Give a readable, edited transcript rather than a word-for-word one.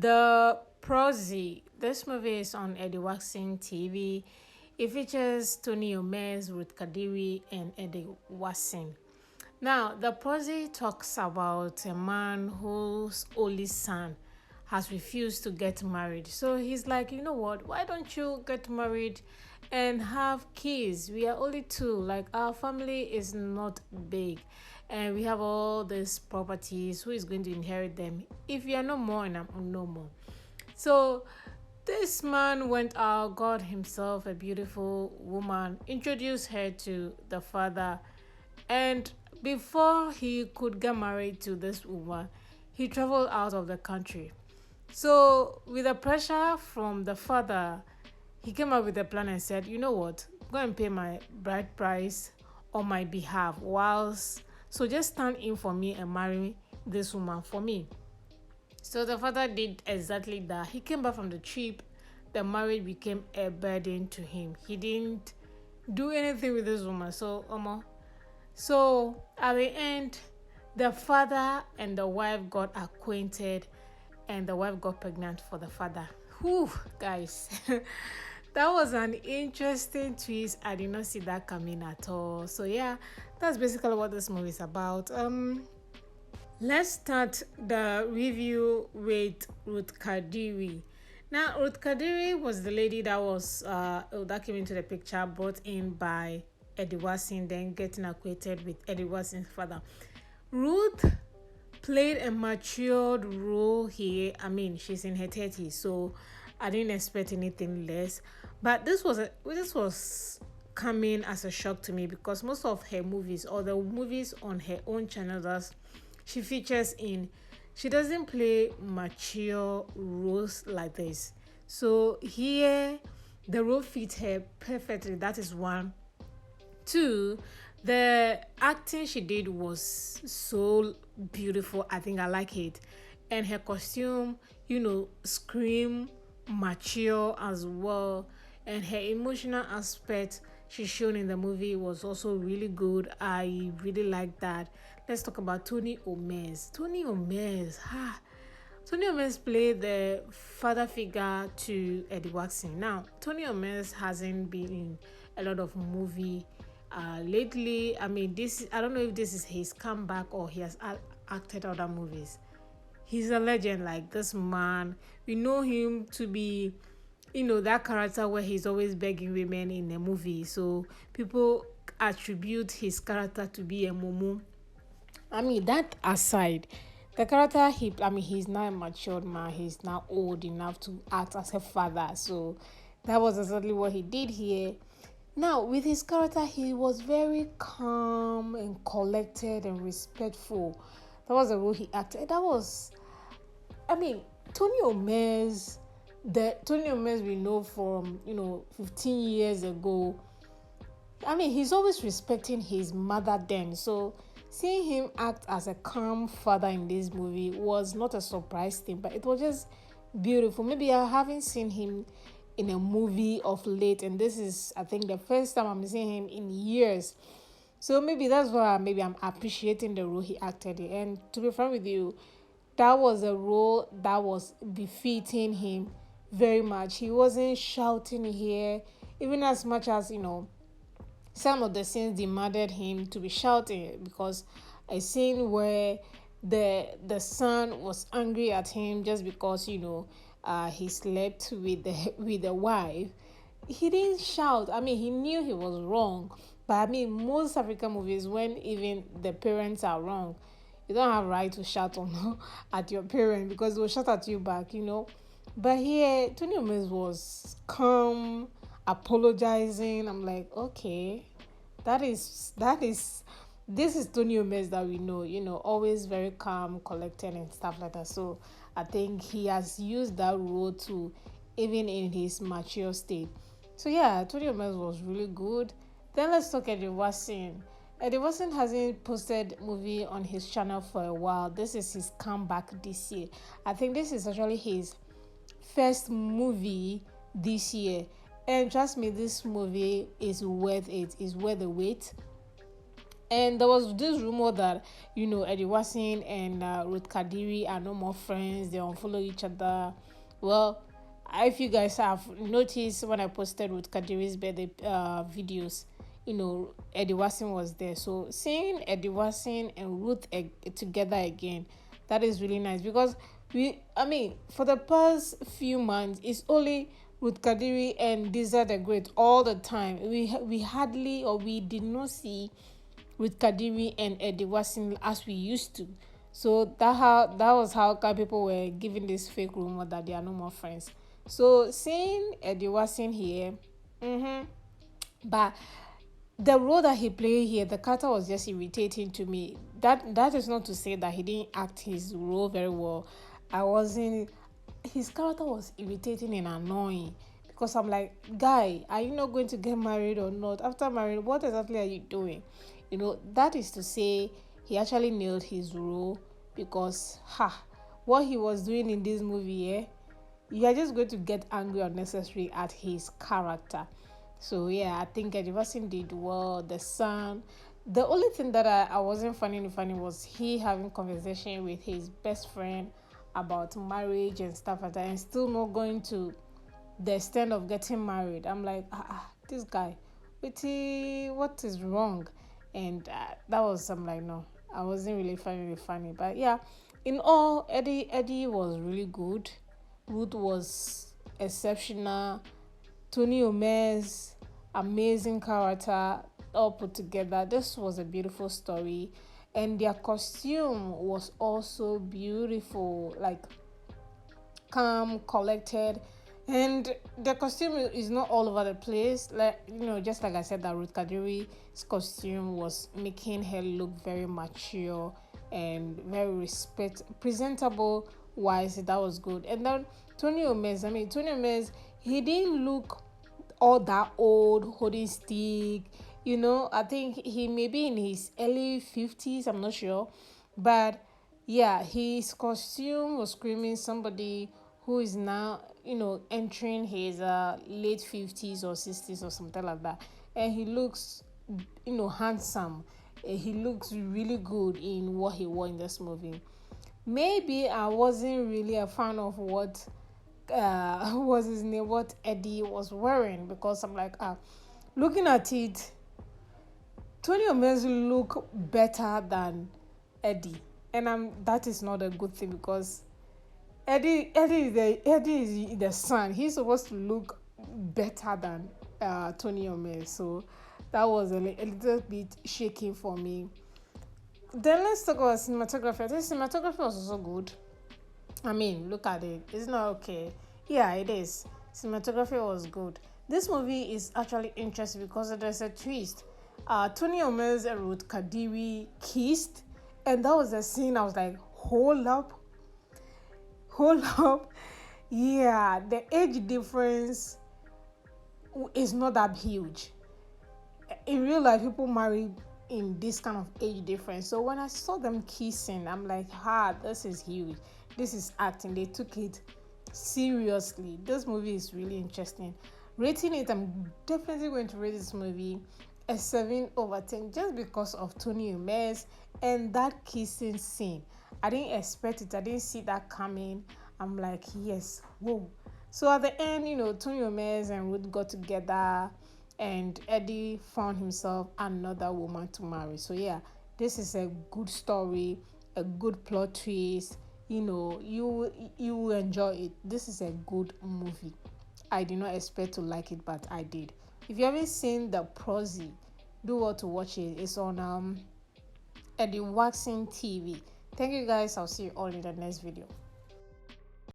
The Proxy. This movie is on Eddie Watson TV. It features Tony Umez, Ruth Kadiri, and Eddie Watson. Now, the Proxy talks about a man whose only son has refused to get married. So he's like, you know what? Why don't you get married and have kids? We are only two. Like, our family is not big, and we have all these properties. Who is going to inherit them if you are no more and I'm no more? So this man went out, got himself a beautiful woman, introduced her to the father, and before he could get married to this woman, he traveled out of the country. So, with the pressure from the father, he came up with a plan and said, you know what, go and pay my bride price on my behalf, whilst so just stand in for me and marry this woman for me. So the father did exactly that. He came back from the trip. The marriage became a burden to him. He didn't do anything with this woman. So at the end, the father and the wife got acquainted, and the wife got pregnant for the father. Whew, guys. That was an interesting twist. I did not see that coming at all. So yeah, that's basically what this movie is about. Let's start the review with Ruth Kadiri. Now, Ruth Kadiri was the lady that came into the picture, brought in by Eddie Watson, then getting acquainted with Eddie Watson's father. Ruth played a matured role here. I mean, she's in her 30s, so I didn't expect anything less. But this was coming as a shock to me, because most of her movies, or the movies on her own channel that she features in, she doesn't play mature roles like this. So here, the role fits her perfectly. That is one. Two, the acting she did was so beautiful. I think I like it. And her costume, scream mature as well. And her emotional aspect she shown in the movie was also really good. I really like that. Let's talk about Tony Umez. Tony Umez played the father figure to Eddie Watson. Now, Tony Umez hasn't been in a lot of movie lately. I mean, I don't know if this is his comeback or he has acted other movies. He's a legend. Like, this man, we know him to be, that character where he's always begging women in a movie. So people attribute his character to be a mumu. I mean, that aside, the character he's now a matured man. He's now old enough to act as a father. So that was exactly what he did here. Now, with his character, he was very calm and collected and respectful. That was the role he acted. Tony Umez, the Tony Umez we know from, 15 years ago. I mean, he's always respecting his mother then. So seeing him act as a calm father in this movie was not a surprise thing, but it was just beautiful. Maybe I haven't seen him in a movie of late, and this is, I think, the first time I'm seeing him in years. So maybe that's why I'm appreciating the role he acted in. And to be frank with you, that was a role that was befitting him very much. He wasn't shouting here, even as much as, some of the scenes demanded him to be shouting, because a scene where the son was angry at him just because he slept with the wife. He didn't shout. I mean, he knew he was wrong, but I mean, most African movies, when even the parents are wrong, you don't have right to shout at your parent, because they will shout at you back. But here, Tony Umez was calm, apologizing. I'm like, okay, this is Tony Umez that we know, always very calm, collected and stuff like that. So I think he has used that role too, even in his mature state. So yeah, Tony Umez was really good. Then let's talk Eddie Watson. Eddie Watson hasn't posted movie on his channel for a while. This is his comeback this year. I think this is actually his first movie this year. And trust me, this movie is worth it. It's worth the wait. And there was this rumor that, Eddie Wassin and Ruth Kadiri are no more friends. They unfollow each other. Well, if you guys have noticed when I posted Ruth Kadiri's birthday videos, Eddie Wassin was there. So seeing Eddie Wassin and Ruth together again, that is really nice because for the past few months, it's only Ruth Kadiri and Disa the Great all the time. We hardly or we did not see with Kadiri and Eddie Wassin as we used to. So that was how people were giving this fake rumor that they are no more friends. So seeing Eddie Wassin here, but the role that he played here, the character was just irritating to me. That is not to say that he didn't act his role very well. His character was irritating and annoying because I'm like, guy, are you not going to get married or not? After marriage, what exactly are you doing? That is to say he actually nailed his role because what he was doing in this movie, you are just going to get angry unnecessarily at his character. So yeah, I think Eddie Vassin did well. The son. The only thing that I wasn't finding funny was he having conversation with his best friend about marriage and stuff like that, and still not going to the extent of getting married. I'm like, this guy, what is wrong? And that was I'm like, no, I wasn't really finding it funny. But yeah, in all, Eddie was really good. Ruth was exceptional. Tony Umez, amazing character, all put together. This was a beautiful story, and their costume was also beautiful, like calm, collected, and the costume is not all over the place. Like just like I said, that Ruth Kadiri's costume was making her look very mature and very presentable. Wise, that was good. And then Tony Umez, he didn't look all that old, holding stick. I think he may be in his early 50s, I'm not sure. But yeah, his costume was screaming somebody who is now, entering his late 50s or 60s or something like that. And he looks, handsome. He looks really good in what he wore in this movie. Maybe I wasn't really a fan of what was his name, what Eddie was wearing, because I'm like, looking at it, Tony Umez look better than Eddie, and that is not a good thing because Eddie is the son. He's supposed to look better than Tony Umez, so that was a little bit shaking for me. Then let's talk about cinematography. I think cinematography was also good. Look at it. It's not okay. Yeah, it is. Cinematography was good. This movie is actually interesting because there's a twist. Tony Umez and Ruth Kadiri kissed, and that was a scene I was like, hold up. Yeah, the age difference is not that huge. In real life, people marry in this kind of age difference. So when I saw them kissing, I'm like, this is huge. This is acting. They took it seriously. This movie is really interesting. Rating it, I'm definitely going to rate this movie a 7/10 just because of Tony Umez and that kissing scene. I didn't expect it. I didn't see that coming. I'm like, yes, whoa. So at the end, Tony Umez and Ruth got together, and Eddie found himself another woman to marry. So yeah, this is a good story, a good plot twist. You will enjoy it. This is a good movie. I did not expect to like it, but I did. If you haven't seen the Proxy, do well to watch it. It's on Eddie Waxing TV. Thank you guys. I'll see you all in the next video.